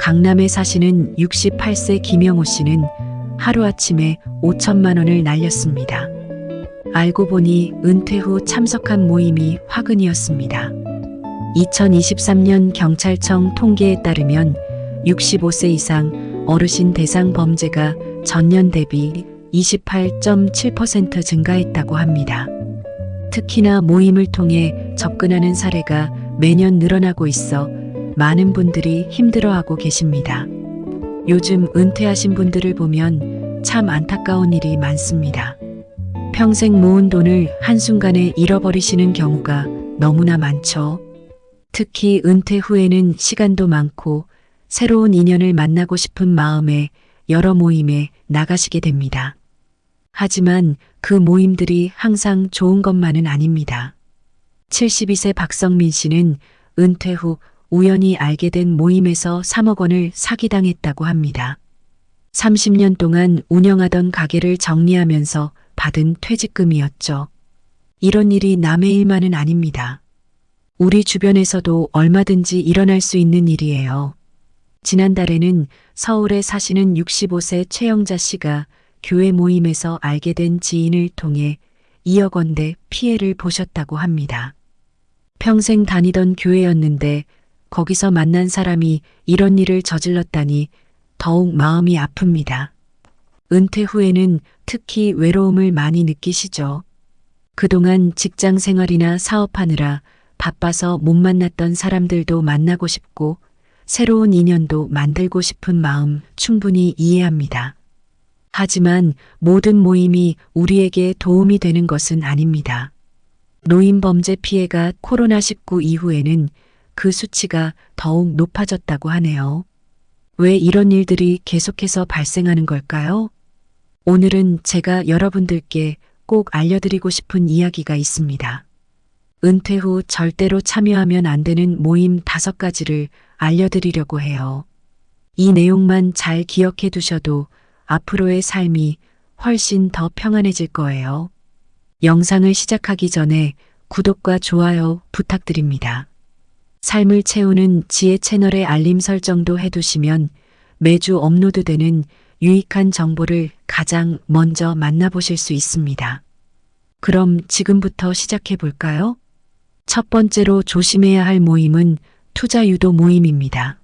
강남에 사시는 68세 김영호 씨는 하루아침에 5천만 원을 날렸습니다. 알고 보니 은퇴 후 참석한 모임이 화근이었습니다. 2023년 경찰청 통계에 따르면 65세 이상 어르신 대상 범죄가 전년 대비 28.7% 증가했다고 합니다. 특히나 모임을 통해 접근하는 사례가 매년 늘어나고 있어 많은 분들이 힘들어하고 계십니다. 요즘 은퇴하신 분들을 보면 참 안타까운 일이 많습니다. 평생 모은 돈을 한순간에 잃어버리시는 경우가 너무나 많죠. 특히 은퇴 후에는 시간도 많고 새로운 인연을 만나고 싶은 마음에 여러 모임에 나가시게 됩니다. 하지만 그 모임들이 항상 좋은 것만은 아닙니다. 72세 박성민 씨는 은퇴 후 우연히 알게 된 모임에서 3억 원을 사기당했다고 합니다. 30년 동안 운영하던 가게를 정리하면서 받은 퇴직금이었죠. 이런 일이 남의 일만은 아닙니다. 우리 주변에서도 얼마든지 일어날 수 있는 일이에요. 지난달에는 서울에 사시는 65세 최영자 씨가 교회 모임에서 알게 된 지인을 통해 2억 원대 피해를 보셨다고 합니다. 평생 다니던 교회였는데 거기서 만난 사람이 이런 일을 저질렀다니 더욱 마음이 아픕니다. 은퇴 후에는 특히 외로움을 많이 느끼시죠. 그동안 직장 생활이나 사업하느라 바빠서 못 만났던 사람들도 만나고 싶고 새로운 인연도 만들고 싶은 마음 충분히 이해합니다. 하지만 모든 모임이 우리에게 도움이 되는 것은 아닙니다. 노인범죄 피해가 코로나19 이후에는 그 수치가 더욱 높아졌다고 하네요. 왜 이런 일들이 계속해서 발생하는 걸까요? 오늘은 제가 여러분들께 꼭 알려드리고 싶은 이야기가 있습니다. 은퇴 후 절대로 참여하면 안 되는 모임 5가지를 알려드리려고 해요. 이 내용만 잘 기억해 두셔도 앞으로의 삶이 훨씬 더 평안해질 거예요. 영상을 시작하기 전에 구독과 좋아요 부탁드립니다. 삶을 채우는 지혜 채널의 알림 설정도 해두시면 매주 업로드되는 유익한 정보를 가장 먼저 만나보실 수 있습니다. 그럼 지금부터 시작해 볼까요? 첫 번째로 조심해야 할 모임은 투자 유도 모임입니다.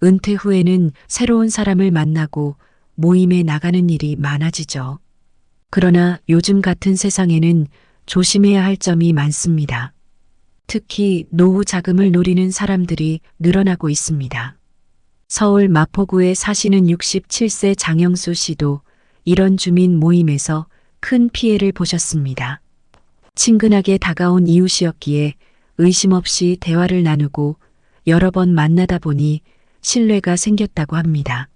은퇴 후에는 새로운 사람을 만나고 모임에 나가는 일이 많아지죠. 그러나 요즘 같은 세상에는 조심해야 할 점이 많습니다. 특히 노후 자금을 노리는 사람들이 늘어나고 있습니다. 서울 마포구에 사시는 67세 장영수 씨도 이런 주민 모임에서 큰 피해를 보셨습니다. 친근하게 다가온 이웃이었기에 의심 없이 대화를 나누고 여러 번 만나다 보니 신뢰가 생겼다고 합니다.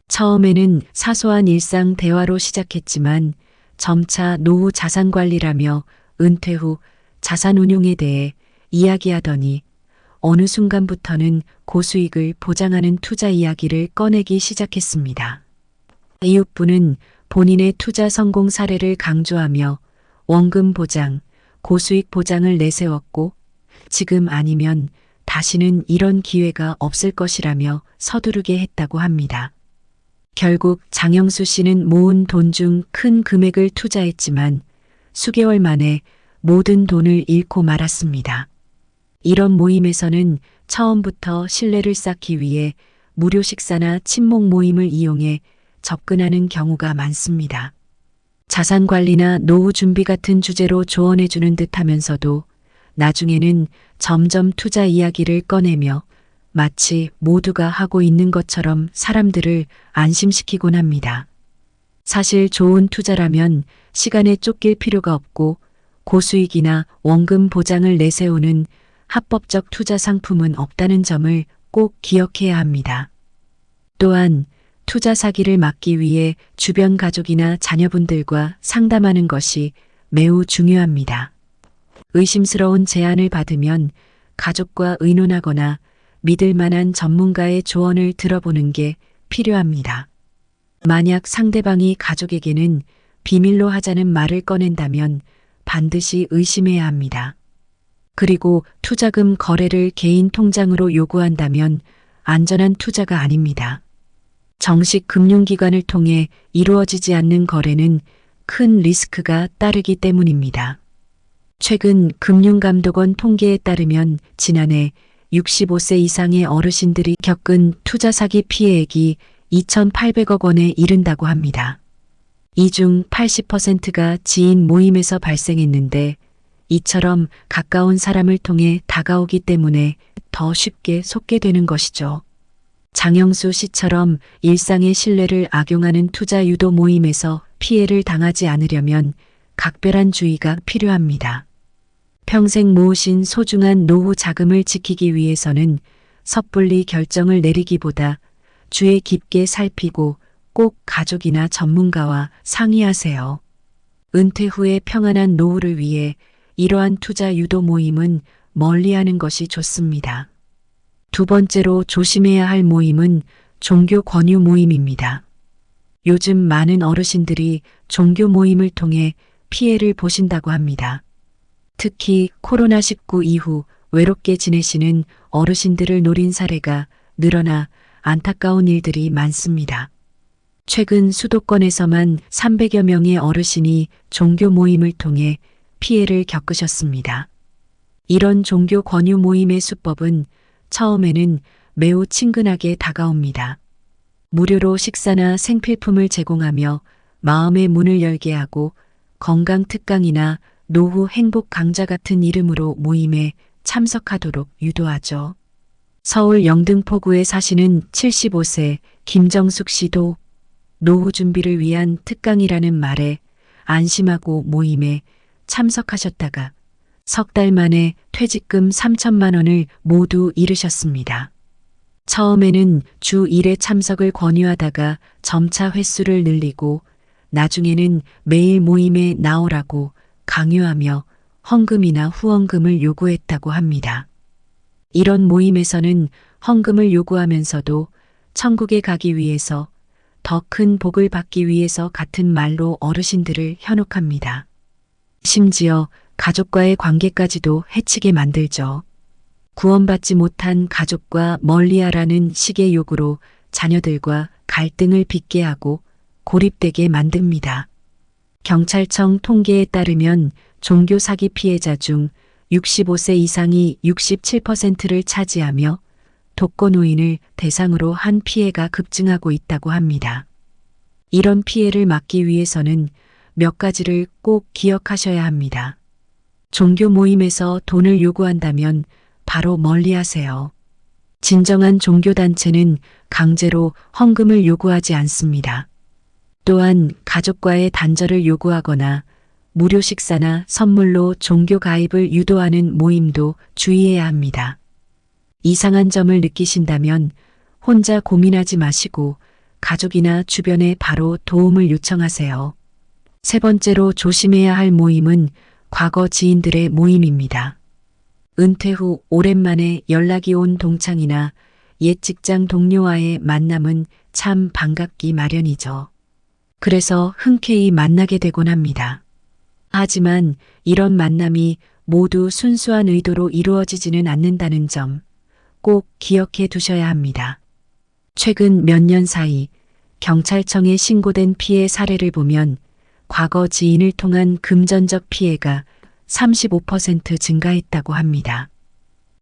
처음에는 사소한 일상 대화로 시작했지만 점차 노후 자산 관리라며 은퇴 후 자산 운용에 대해 이야기하더니 어느 순간부터는 고수익을 보장하는 투자 이야기를 꺼내기 시작했습니다. 이웃분은 본인의 투자 성공 사례를 강조하며 원금 보장, 고수익 보장을 내세웠고 지금 아니면 다시는 이런 기회가 없을 것이라며 서두르게 했다고 합니다. 결국 장영수 씨는 모은 돈 중 큰 금액을 투자했지만 수개월 만에 모든 돈을 잃고 말았습니다. 이런 모임에서는 처음부터 신뢰를 쌓기 위해 무료 식사나 친목 모임을 이용해 접근하는 경우가 많습니다. 자산 관리나 노후 준비 같은 주제로 조언해주는 듯 하면서도 나중에는 점점 투자 이야기를 꺼내며 마치 모두가 하고 있는 것처럼 사람들을 안심시키곤 합니다. 사실 좋은 투자라면 시간에 쫓길 필요가 없고 고수익이나 원금 보장을 내세우는 합법적 투자 상품은 없다는 점을 꼭 기억해야 합니다. 또한 투자 사기를 막기 위해 주변 가족이나 자녀분들과 상담하는 것이 매우 중요합니다. 의심스러운 제안을 받으면 가족과 의논하거나 믿을 만한 전문가의 조언을 들어보는 게 필요합니다. 만약 상대방이 가족에게는 비밀로 하자는 말을 꺼낸다면 반드시 의심해야 합니다. 그리고 투자금 거래를 개인 통장으로 요구한다면 안전한 투자가 아닙니다. 정식 금융기관을 통해 이루어지지 않는 거래는 큰 리스크가 따르기 때문입니다. 최근 금융감독원 통계에 따르면 지난해 65세 이상의 어르신들이 겪은 투자 사기 피해액이 2,800억 원에 이른다고 합니다. 이 중 80%가 지인 모임에서 발생했는데 이처럼 가까운 사람을 통해 다가오기 때문에 더 쉽게 속게 되는 것이죠. 장영수 씨처럼 일상의 신뢰를 악용하는 투자 유도 모임에서 피해를 당하지 않으려면 각별한 주의가 필요합니다. 평생 모으신 소중한 노후 자금을 지키기 위해서는 섣불리 결정을 내리기보다 주의 깊게 살피고 꼭 가족이나 전문가와 상의하세요. 은퇴 후의 평안한 노후를 위해 이러한 투자 유도 모임은 멀리하는 것이 좋습니다. 두 번째로 조심해야 할 모임은 종교 권유 모임입니다. 요즘 많은 어르신들이 종교 모임을 통해 피해를 보신다고 합니다. 특히 코로나19 이후 외롭게 지내시는 어르신들을 노린 사례가 늘어나 안타까운 일들이 많습니다. 최근 수도권에서만 300여 명의 어르신이 종교 모임을 통해 피해를 겪으셨습니다. 이런 종교 권유 모임의 수법은 처음에는 매우 친근하게 다가옵니다. 무료로 식사나 생필품을 제공하며 마음의 문을 열게 하고 건강 특강이나 노후 행복 강좌 같은 이름으로 모임에 참석하도록 유도하죠. 서울 영등포구에 사시는 75세 김정숙 씨도 노후 준비를 위한 특강이라는 말에 안심하고 모임에 참석하셨다가 석 달 만에 퇴직금 3천만 원을 모두 잃으셨습니다. 처음에는 주 1회 참석을 권유하다가 점차 횟수를 늘리고 나중에는 매일 모임에 나오라고 강요하며 헌금이나 후원금을 요구했다고 합니다. 이런 모임에서는 헌금을 요구하면서도 천국에 가기 위해서 더 큰 복을 받기 위해서 같은 말로 어르신들을 현혹합니다. 심지어 가족과의 관계까지도 해치게 만들죠. 구원받지 못한 가족과 멀리하라는 식의 요구로 자녀들과 갈등을 빚게 하고 고립되게 만듭니다. 경찰청 통계에 따르면 종교 사기 피해자 중 65세 이상이 67%를 차지하며 독거노인을 대상으로 한 피해가 급증하고 있다고 합니다. 이런 피해를 막기 위해서는 몇 가지를 꼭 기억하셔야 합니다. 종교 모임에서 돈을 요구한다면 바로 멀리하세요. 진정한 종교단체는 강제로 헌금을 요구하지 않습니다. 또한 가족과의 단절을 요구하거나 무료 식사나 선물로 종교 가입을 유도하는 모임도 주의해야 합니다. 이상한 점을 느끼신다면 혼자 고민하지 마시고 가족이나 주변에 바로 도움을 요청하세요. 세 번째로 조심해야 할 모임은 과거 지인들의 모임입니다. 은퇴 후 오랜만에 연락이 온 동창이나 옛 직장 동료와의 만남은 참 반갑기 마련이죠. 그래서 흔쾌히 만나게 되곤 합니다. 하지만 이런 만남이 모두 순수한 의도로 이루어지지는 않는다는 점 꼭 기억해 두셔야 합니다. 최근 몇 년 사이 경찰청에 신고된 피해 사례를 보면 과거 지인을 통한 금전적 피해가 35% 증가했다고 합니다.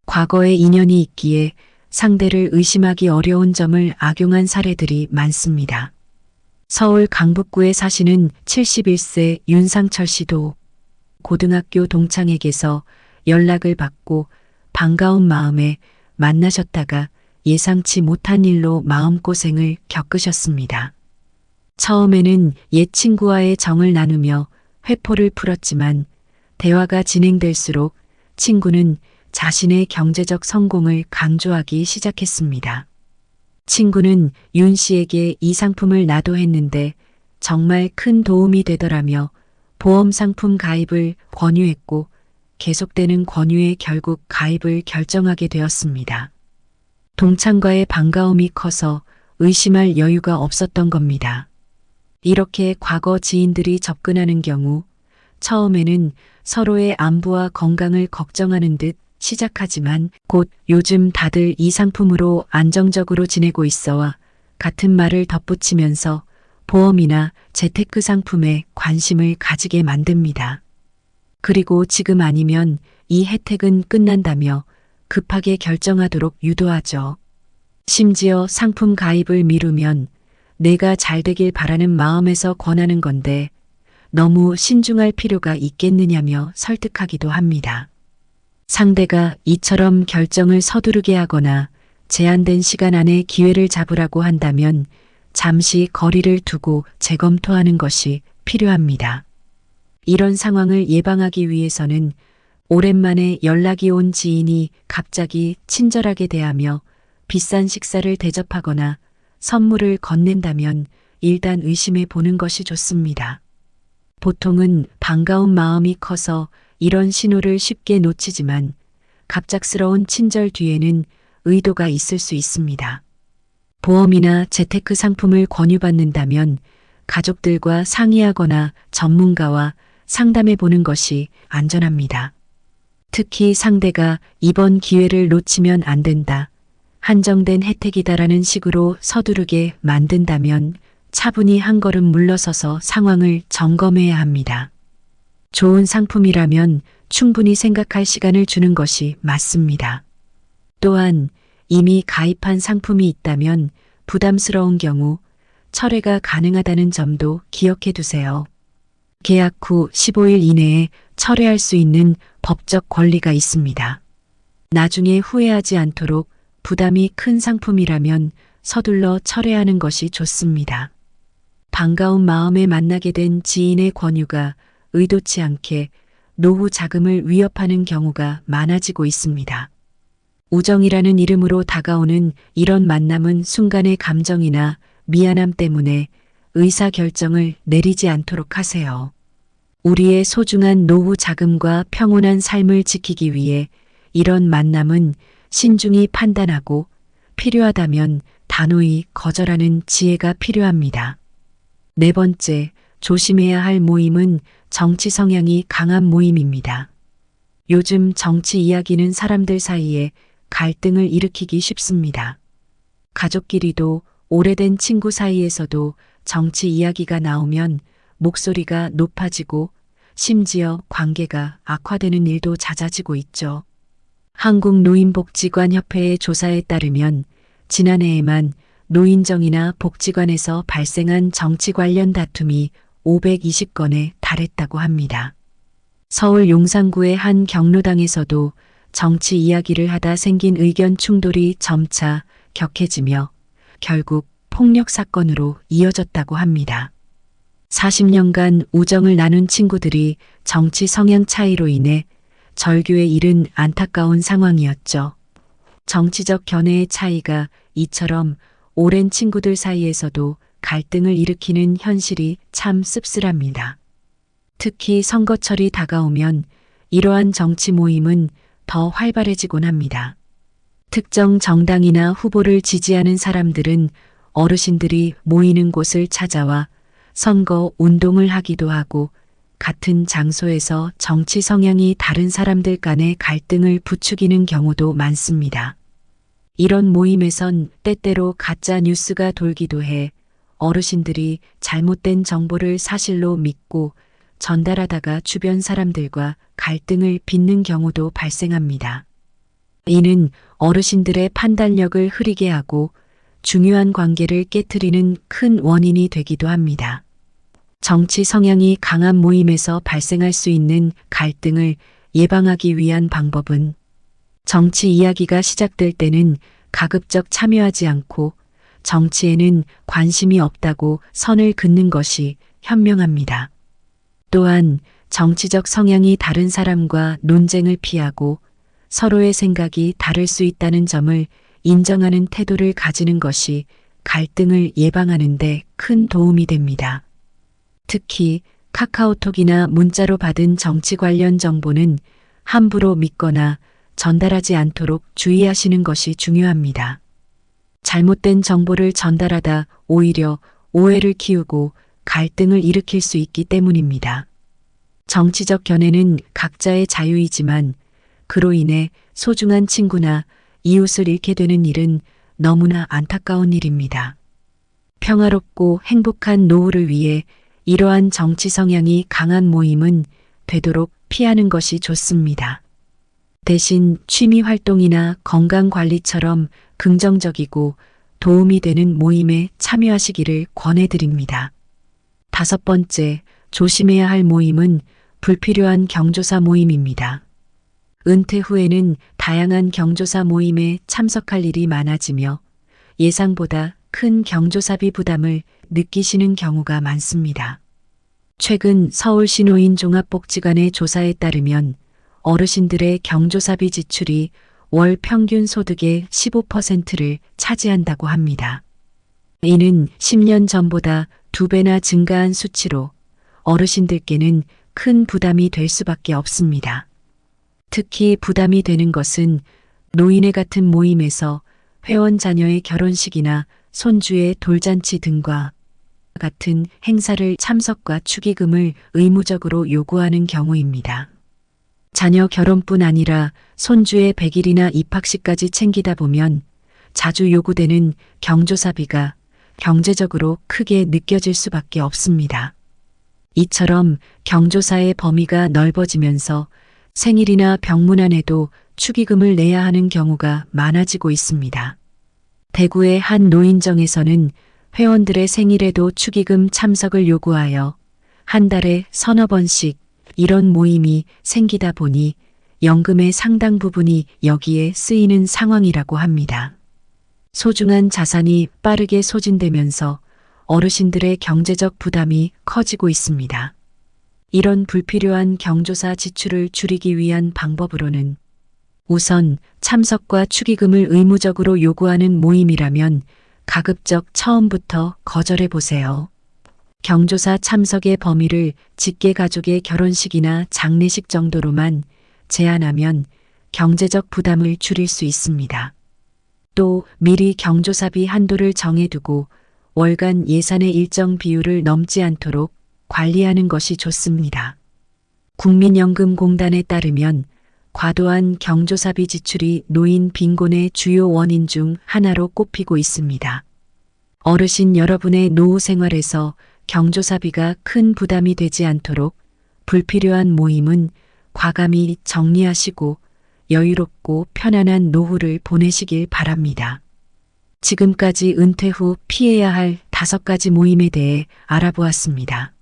과거의 인연이 있기에 상대를 의심하기 어려운 점을 악용한 사례들이 많습니다. 서울 강북구에 사시는 71세 윤상철 씨도 고등학교 동창에게서 연락을 받고 반가운 마음에 만나셨다가 예상치 못한 일로 마음고생을 겪으셨습니다. 처음에는 옛 친구와의 정을 나누며 회포를 풀었지만 대화가 진행될수록 친구는 자신의 경제적 성공을 강조하기 시작했습니다. 친구는 윤 씨에게 이 상품을 나도했는데 정말 큰 도움이 되더라며 보험 상품 가입을 권유했고 계속되는 권유에 결국 가입을 결정하게 되었습니다. 동창과의 반가움이 커서 의심할 여유가 없었던 겁니다. 이렇게 과거 지인들이 접근하는 경우 처음에는 서로의 안부와 건강을 걱정하는 듯 시작하지만 곧 요즘 다들 이 상품으로 안정적으로 지내고 있어와 같은 말을 덧붙이면서 보험이나 재테크 상품에 관심을 가지게 만듭니다. 그리고 지금 아니면 이 혜택은 끝난다며 급하게 결정하도록 유도하죠. 심지어 상품 가입을 미루면 내가 잘 되길 바라는 마음에서 권하는 건데 너무 신중할 필요가 있겠느냐며 설득하기도 합니다. 상대가 이처럼 결정을 서두르게 하거나 제한된 시간 안에 기회를 잡으라고 한다면 잠시 거리를 두고 재검토하는 것이 필요합니다. 이런 상황을 예방하기 위해서는 오랜만에 연락이 온 지인이 갑자기 친절하게 대하며 비싼 식사를 대접하거나 선물을 건넨다면 일단 의심해 보는 것이 좋습니다. 보통은 반가운 마음이 커서 이런 신호를 쉽게 놓치지만 갑작스러운 친절 뒤에는 의도가 있을 수 있습니다. 보험이나 재테크 상품을 권유받는다면 가족들과 상의하거나 전문가와 상담해 보는 것이 안전합니다. 특히 상대가 이번 기회를 놓치면 안 된다, 한정된 혜택이다라는 식으로 서두르게 만든다면 차분히 한 걸음 물러서서 상황을 점검해야 합니다. 좋은 상품이라면 충분히 생각할 시간을 주는 것이 맞습니다. 또한 이미 가입한 상품이 있다면 부담스러운 경우 철회가 가능하다는 점도 기억해 두세요. 계약 후 15일 이내에 철회할 수 있는 법적 권리가 있습니다. 나중에 후회하지 않도록 부담이 큰 상품이라면 서둘러 철회하는 것이 좋습니다. 반가운 마음에 만나게 된 지인의 권유가 의도치 않게 노후 자금을 위협하는 경우가 많아지고 있습니다. 우정이라는 이름으로 다가오는 이런 만남은 순간의 감정이나 미안함 때문에 의사결정을 내리지 않도록 하세요. 우리의 소중한 노후 자금과 평온한 삶을 지키기 위해 이런 만남은 신중히 판단하고 필요하다면 단호히 거절하는 지혜가 필요합니다. 네 번째, 조심해야 할 모임은 정치 성향이 강한 모임입니다. 요즘 정치 이야기는 사람들 사이에 갈등을 일으키기 쉽습니다. 가족끼리도 오래된 친구 사이에서도 정치 이야기가 나오면 목소리가 높아지고 심지어 관계가 악화되는 일도 잦아지고 있죠. 한국노인복지관협회의 조사에 따르면 지난해에만 노인정이나 복지관에서 발생한 정치 관련 다툼이 520건에 달했다고 합니다. 서울 용산구의 한 경로당에서도 정치 이야기를 하다 생긴 의견 충돌이 점차 격해지며 결국 폭력 사건으로 이어졌다고 합니다. 40년간 우정을 나눈 친구들이 정치 성향 차이로 인해 절규에 이른 안타까운 상황이었죠. 정치적 견해의 차이가 이처럼 오랜 친구들 사이에서도 갈등을 일으키는 현실이 참 씁쓸합니다. 특히 선거철이 다가오면 이러한 정치 모임은 더 활발해지곤 합니다. 특정 정당이나 후보를 지지하는 사람들은 어르신들이 모이는 곳을 찾아와 선거 운동을 하기도 하고 같은 장소에서 정치 성향이 다른 사람들 간의 갈등을 부추기는 경우도 많습니다. 이런 모임에선 때때로 가짜 뉴스가 돌기도 해 어르신들이 잘못된 정보를 사실로 믿고 전달하다가 주변 사람들과 갈등을 빚는 경우도 발생합니다. 이는 어르신들의 판단력을 흐리게 하고 중요한 관계를 깨트리는 큰 원인이 되기도 합니다. 정치 성향이 강한 모임에서 발생할 수 있는 갈등을 예방하기 위한 방법은 정치 이야기가 시작될 때는 가급적 참여하지 않고 정치에는 관심이 없다고 선을 긋는 것이 현명합니다. 또한 정치적 성향이 다른 사람과 논쟁을 피하고 서로의 생각이 다를 수 있다는 점을 인정하는 태도를 가지는 것이 갈등을 예방하는 데 큰 도움이 됩니다. 특히 카카오톡이나 문자로 받은 정치 관련 정보는 함부로 믿거나 전달하지 않도록 주의하시는 것이 중요합니다. 잘못된 정보를 전달하다 오히려 오해를 키우고 갈등을 일으킬 수 있기 때문입니다. 정치적 견해는 각자의 자유이지만 그로 인해 소중한 친구나 이웃을 잃게 되는 일은 너무나 안타까운 일입니다. 평화롭고 행복한 노후를 위해 이러한 정치 성향이 강한 모임은 되도록 피하는 것이 좋습니다. 대신 취미 활동이나 건강 관리처럼 긍정적이고 도움이 되는 모임에 참여하시기를 권해드립니다. 5번째, 조심해야 할 모임은 불필요한 경조사 모임입니다. 은퇴 후에는 다양한 경조사 모임에 참석할 일이 많아지며 예상보다 큰 경조사비 부담을 느끼시는 경우가 많습니다. 최근 서울시 노인종합복지관의 조사에 따르면 어르신들의 경조사비 지출이 월 평균 소득의 15%를 차지한다고 합니다. 이는 10년 전보다 2배나 증가한 수치로 어르신들께는 큰 부담이 될 수밖에 없습니다. 특히 부담이 되는 것은 노인회 같은 모임에서 회원 자녀의 결혼식이나 손주의 돌잔치 등과 같은 행사를 참석과 축의금을 의무적으로 요구하는 경우입니다. 자녀 결혼뿐 아니라 손주의 100일이나 입학식까지 챙기다 보면 자주 요구되는 경조사비가 경제적으로 크게 느껴질 수밖에 없습니다. 이처럼 경조사의 범위가 넓어지면서 생일이나 병문안에도 축의금을 내야 하는 경우가 많아지고 있습니다. 대구의 한 노인정에서는 회원들의 생일에도 축의금 참석을 요구하여 한 달에 서너 번씩 이런 모임이 생기다 보니 연금의 상당 부분이 여기에 쓰이는 상황이라고 합니다. 소중한 자산이 빠르게 소진되면서 어르신들의 경제적 부담이 커지고 있습니다. 이런 불필요한 경조사 지출을 줄이기 위한 방법으로는 우선 참석과 축의금을 의무적으로 요구하는 모임이라면 가급적 처음부터 거절해 보세요. 경조사 참석의 범위를 직계 가족의 결혼식이나 장례식 정도로만 제한하면 경제적 부담을 줄일 수 있습니다. 또 미리 경조사비 한도를 정해두고 월간 예산의 일정 비율을 넘지 않도록 관리하는 것이 좋습니다. 국민연금공단에 따르면 과도한 경조사비 지출이 노인 빈곤의 주요 원인 중 하나로 꼽히고 있습니다. 어르신 여러분의 노후 생활에서 경조사비가 큰 부담이 되지 않도록 불필요한 모임은 과감히 정리하시고 여유롭고 편안한 노후를 보내시길 바랍니다. 지금까지 은퇴 후 피해야 할 5가지 모임에 대해 알아보았습니다.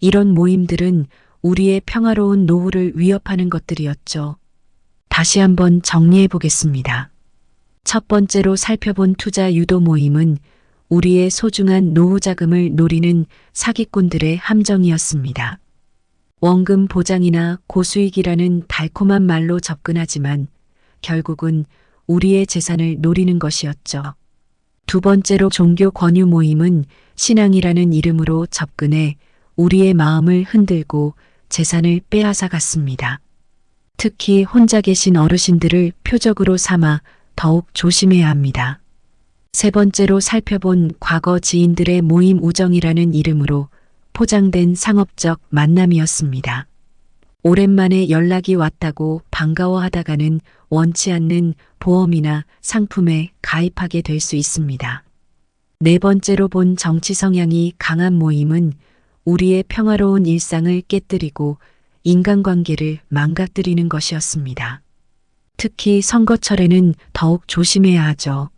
이런 모임들은 우리의 평화로운 노후를 위협하는 것들이었죠. 다시 한번 정리해 보겠습니다. 첫 번째로 살펴본 투자 유도 모임은 우리의 소중한 노후 자금을 노리는 사기꾼들의 함정이었습니다. 원금 보장이나 고수익이라는 달콤한 말로 접근하지만 결국은 우리의 재산을 노리는 것이었죠. 두 번째로 종교 권유 모임은 신앙이라는 이름으로 접근해 우리의 마음을 흔들고 재산을 빼앗아 갔습니다. 특히 혼자 계신 어르신들을 표적으로 삼아 더욱 조심해야 합니다. 세 번째로 살펴본 과거 지인들의 모임 우정이라는 이름으로 포장된 상업적 만남이었습니다. 오랜만에 연락이 왔다고 반가워하다가는 원치 않는 보험이나 상품에 가입하게 될 수 있습니다. 네 번째로 본 정치 성향이 강한 모임은 우리의 평화로운 일상을 깨뜨리고 인간관계를 망가뜨리는 것이었습니다. 특히 선거철에는 더욱 조심해야 하죠.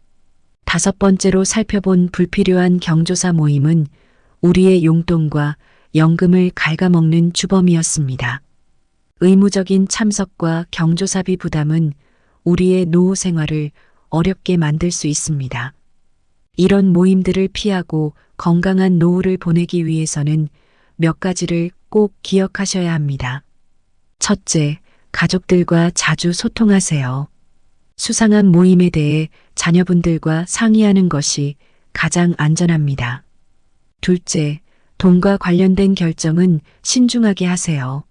다섯 번째로 살펴본 불필요한 경조사 모임은 우리의 용돈과 연금을 갉아먹는 주범이었습니다. 의무적인 참석과 경조사비 부담은 우리의 노후 생활을 어렵게 만들 수 있습니다. 이런 모임들을 피하고 건강한 노후를 보내기 위해서는 몇 가지를 꼭 기억하셔야 합니다. 첫째, 가족들과 자주 소통하세요. 수상한 모임에 대해 자녀분들과 상의하는 것이 가장 안전합니다. 둘째, 돈과 관련된 결정은 신중하게 하세요.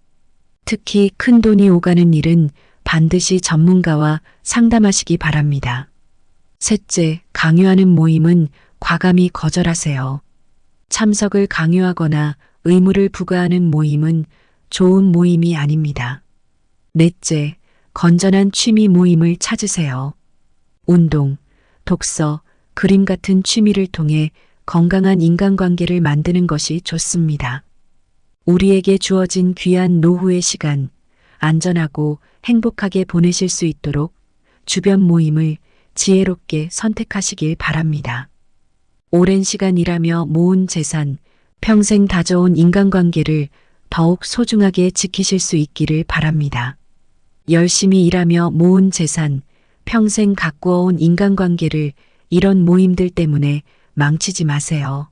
특히 큰 돈이 오가는 일은 반드시 전문가와 상담하시기 바랍니다. 셋째, 강요하는 모임은 과감히 거절하세요. 참석을 강요하거나 의무를 부과하는 모임은 좋은 모임이 아닙니다. 넷째, 건전한 취미 모임을 찾으세요. 운동, 독서, 그림 같은 취미를 통해 건강한 인간관계를 만드는 것이 좋습니다. 우리에게 주어진 귀한 노후의 시간, 안전하고 행복하게 보내실 수 있도록 주변 모임을 지혜롭게 선택하시길 바랍니다. 오랜 시간 일하며 모은 재산, 평생 다져온 인간관계를 더욱 소중하게 지키실 수 있기를 바랍니다. 열심히 일하며 모은 재산, 평생 가꾸어온 인간관계를 이런 모임들 때문에 망치지 마세요.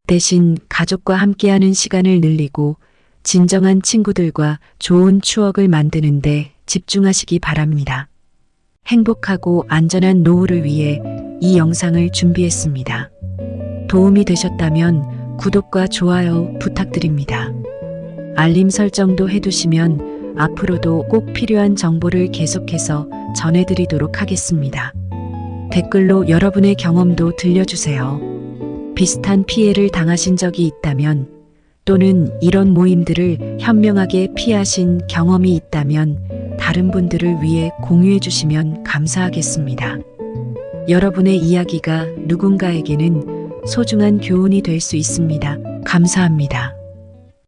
대신 가족과 함께하는 시간을 늘리고 진정한 친구들과 좋은 추억을 만드는데 집중하시기 바랍니다. 행복하고 안전한 노후를 위해 이 영상을 준비했습니다. 도움이 되셨다면 구독과 좋아요 부탁드립니다. 알림 설정도 해두시면 앞으로도 꼭 필요한 정보를 계속해서 전해드리도록 하겠습니다. 댓글로 여러분의 경험도 들려주세요. 비슷한 피해를 당하신 적이 있다면 또는 이런 모임들을 현명하게 피하신 경험이 있다면 다른 분들을 위해 공유해 주시면 감사하겠습니다. 여러분의 이야기가 누군가에게는 소중한 교훈이 될 수 있습니다. 감사합니다.